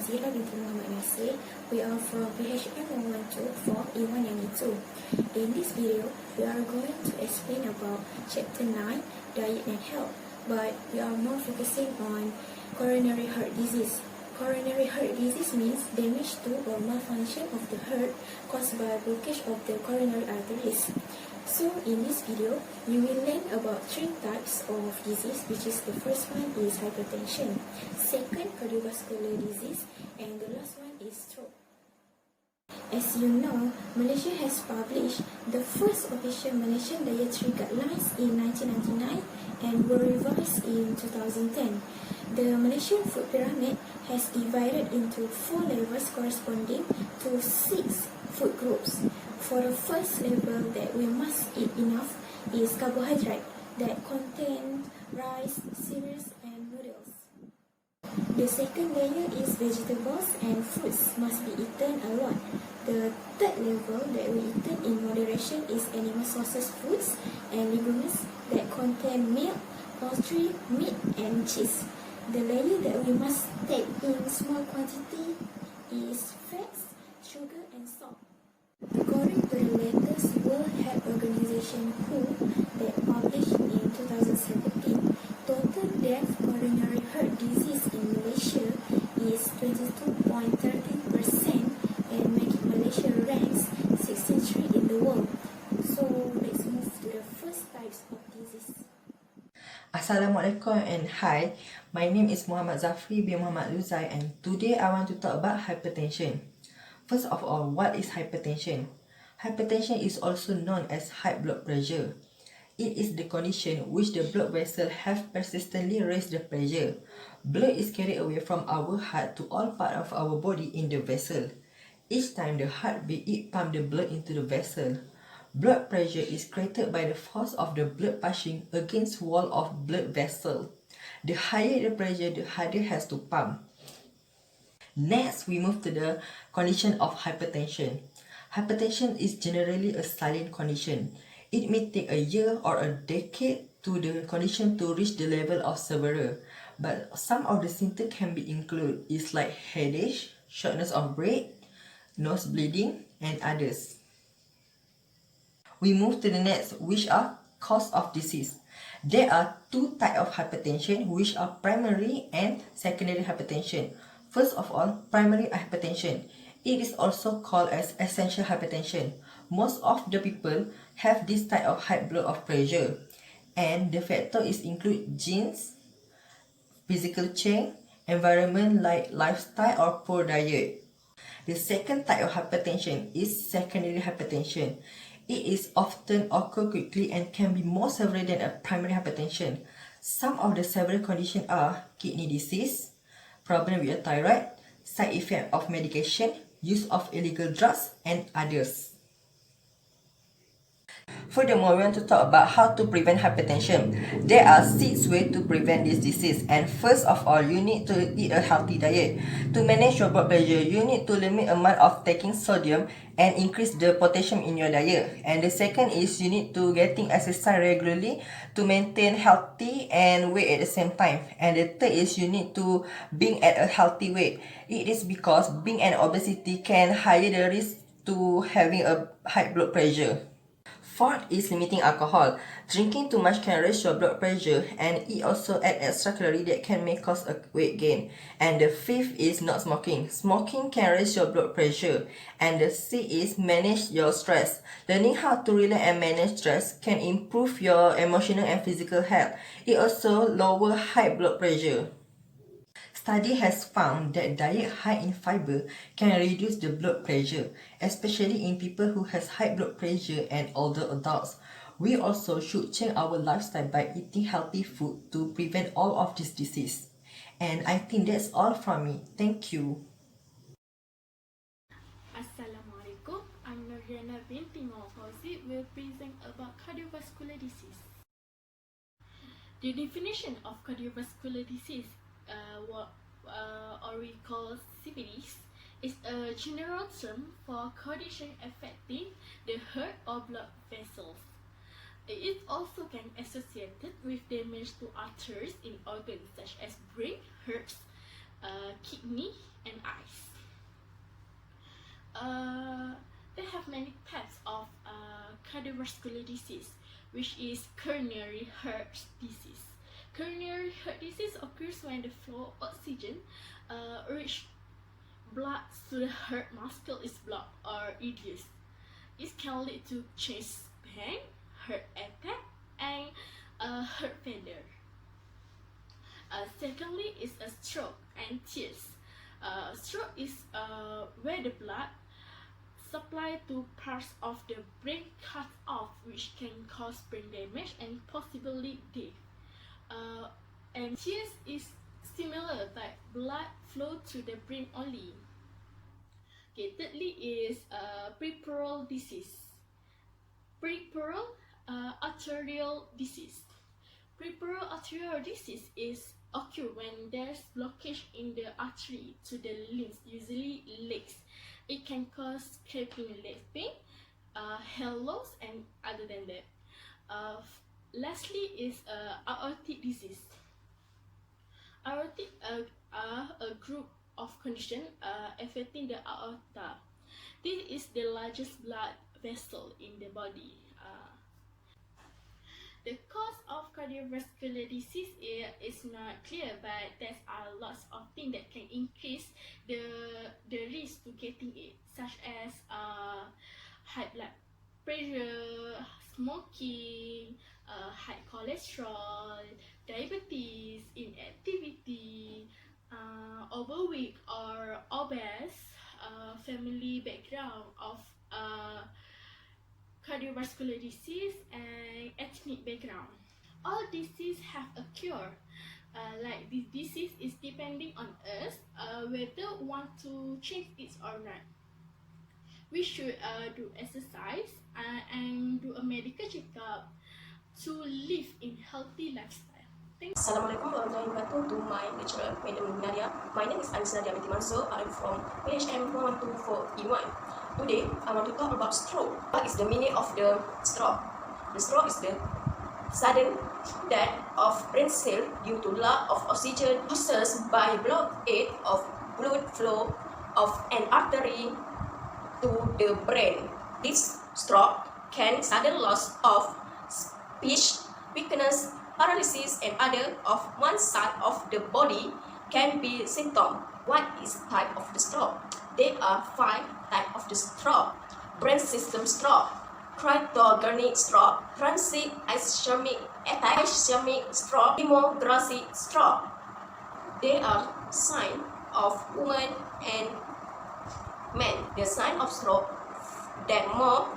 Nazira binti Muhammad Nasir. We are from PHM 112 for E1 and E2. In this video, we are going to explain about Chapter 9, Diet and Health, but we are more focusing on coronary heart disease. Coronary heart disease means damage to or malfunction of the heart caused by blockage of the coronary arteries. So in this video, you will learn about 3 types of disease, which is the first one is hypertension, second cardiovascular disease, and the last one is stroke. As you know, Malaysia has published the first official Malaysian dietary guidelines in 1999 and were revised in 2010. The Malaysian food pyramid has divided into 4 levels corresponding to 6 food groups. For the first level that we must eat enough is carbohydrate that contain rice, cereals and noodles. The second layer is vegetables and fruits must be eaten a lot. The third level that we eat in moderation is animal sources foods and legumes that contain milk, poultry, meat and cheese. The layer that we must take in small quantity is fats, sugar and salt. According to the latest World Health Organization WHO that published in 2017, total death coronary heart disease in Malaysia is 22.13% and making Malaysia ranks 63 in the world. So let's move to the first types of disease. Assalamualaikum and Hi, my name is Muhammad Zafri bin Muhammad Luzai and today I want to talk about hypertension. First of all, what is hypertension? Hypertension is also known as high blood pressure. It is the condition which the blood vessels have persistently raised the pressure. Blood is carried away from our heart to all parts of our body in the vessel. Each time the heartbeat, it pumps the blood into the vessel. Blood pressure is created by the force of the blood pushing against wall of blood vessel. The higher the pressure, the harder it has to pump. Next, we move to the condition of hypertension. Hypertension is generally a silent condition. It may take a year or a decade to the condition to reach the level of severe. But some of the symptoms can be included is like headache, shortness of breath, nose bleeding, and others. We move to the next, which are cause of disease. There are 2 types of hypertension, which are primary and secondary hypertension. First of all, primary hypertension. It is also called as essential hypertension. Most of the people have this type of high blood pressure, and the factor is include genes, physical change, environment like lifestyle or poor diet. The second type of hypertension is secondary hypertension. It is often occur quickly and can be more severe than a primary hypertension. Some of the severe conditions are kidney disease, problem with your thyroid, side effect of medication, use of illegal drugs, and others. Furthermore, we want to talk about how to prevent hypertension. There are 6 ways to prevent this disease, and first of all, you need to eat a healthy diet. To manage your blood pressure, you need to limit amount of taking sodium and increase the potassium in your diet. And the second is you need to getting exercise regularly to maintain healthy and weight at the same time. And the third is you need to being at a healthy weight. It is because being an obesity can higher the risk to having a high blood pressure. Fourth is limiting alcohol. Drinking too much can raise your blood pressure, and it also adds extra calorie that can may cause a weight gain. And the fifth is not smoking. Smoking can raise your blood pressure. And the sixth is manage your stress. Learning how to relax and manage stress can improve your emotional and physical health. It also lower high blood pressure. Study has found that diet high in fiber can reduce the blood pressure, especially in people who has high blood pressure and older adults. We also should change our lifestyle by eating healthy food to prevent all of this disease. And I think that's all from me. Thank you. Assalamualaikum, I'm Nuriana binti Fauzi will present about cardiovascular disease. The definition of cardiovascular disease, or we call CVDs, is a general term for condition affecting the heart or blood vessels. It also can be associated with damage to arteries in organs such as brain, hearts, kidney, and eyes. They have many types of cardiovascular disease, which is coronary heart disease. Coronary heart disease occurs when the flow of oxygen reach blood to the heart muscle is blocked or reduced. It can lead to chest pain, heart attack, and heart failure. Secondly is a stroke and tears. Stroke is where the blood supply to parts of the brain cut off, which can cause brain damage and possibly death. And tears is similar, but blood flow to the brain only. Okay, thirdly is peripheral disease. Peripheral arterial disease. Peripheral arterial disease is occur when there's blockage in the artery to the limbs, usually legs. It can cause cramping leg pain, hair loss, and other than that. Lastly is aortic disease. Aortic are a group of conditions affecting the aorta. This is the largest blood vessel in the body. The cause of cardiovascular disease is not clear, but there's lots of things that can increase the risk to getting it, such as high blood pressure, smoking, high cholesterol, diabetes, inactivity, overweight or obese, family background of cardiovascular disease, and ethnic background. All diseases have a cure. Like this disease is depending on us whether want to change it or not. We should do exercise and do a medical checkup to live in healthy lifestyle. Thank you. Assalamualaikum warahmatullahi wabarakatuh to my lecturer, Madam Nadia. My name is Nadia binti Mansur. I'm from HTF Pulau Pinang. Today, I want to talk about stroke. What is the meaning of the stroke? The stroke is the sudden death of brain cell due to lack of oxygen caused by blockade of blood flow of an artery to the brain. This stroke can sudden loss of speech, weakness, paralysis, and other of one side of the body can be symptom. What is type of the stroke? There are 5 types of the stroke: brain system stroke, Coronary stroke, transit ischemic attack, ischemic stroke, hemorrhagic stroke. There are signs of women and men. The sign of stroke that more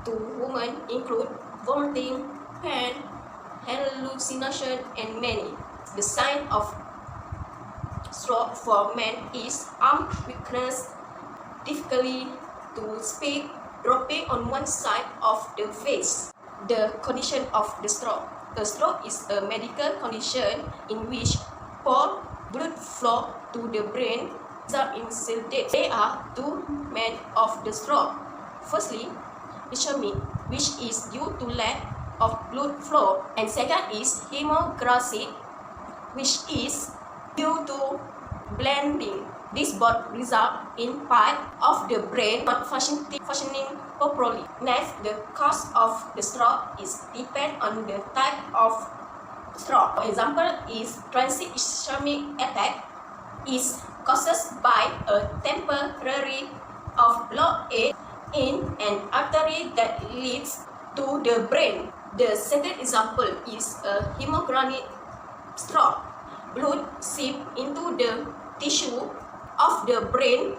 to women include vomiting, pain, hallucination, and many. The sign of stroke for men is arm weakness, difficulty to speak, dropping on one side of the face. The condition of the stroke. The stroke is a medical condition in which poor blood flow to the brain result in cell death. There are 2 main of the stroke. Firstly, ischemic, which is due to lack of blood flow, and second is hemorrhagic, which is due to bleeding. This both result in part of the brain not functioning properly. Next, the cause of the stroke is depend on the type of stroke. For example, is transit ischemic attack is caused by a temporary of blockade in an artery that leads to the brain. The second example is a hemorrhagic stroke. Blood seep into the tissue of the brain,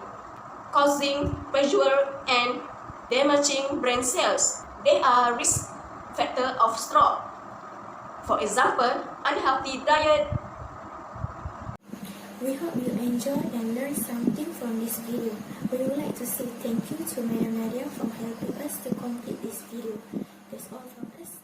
causing pressure and damaging brain cells. They are risk factor of stroke. For example, unhealthy diet. We hope you enjoyed and learned something from this video. We would like to say thank you to Madam Nadia for helping us to complete this video. That's all from us.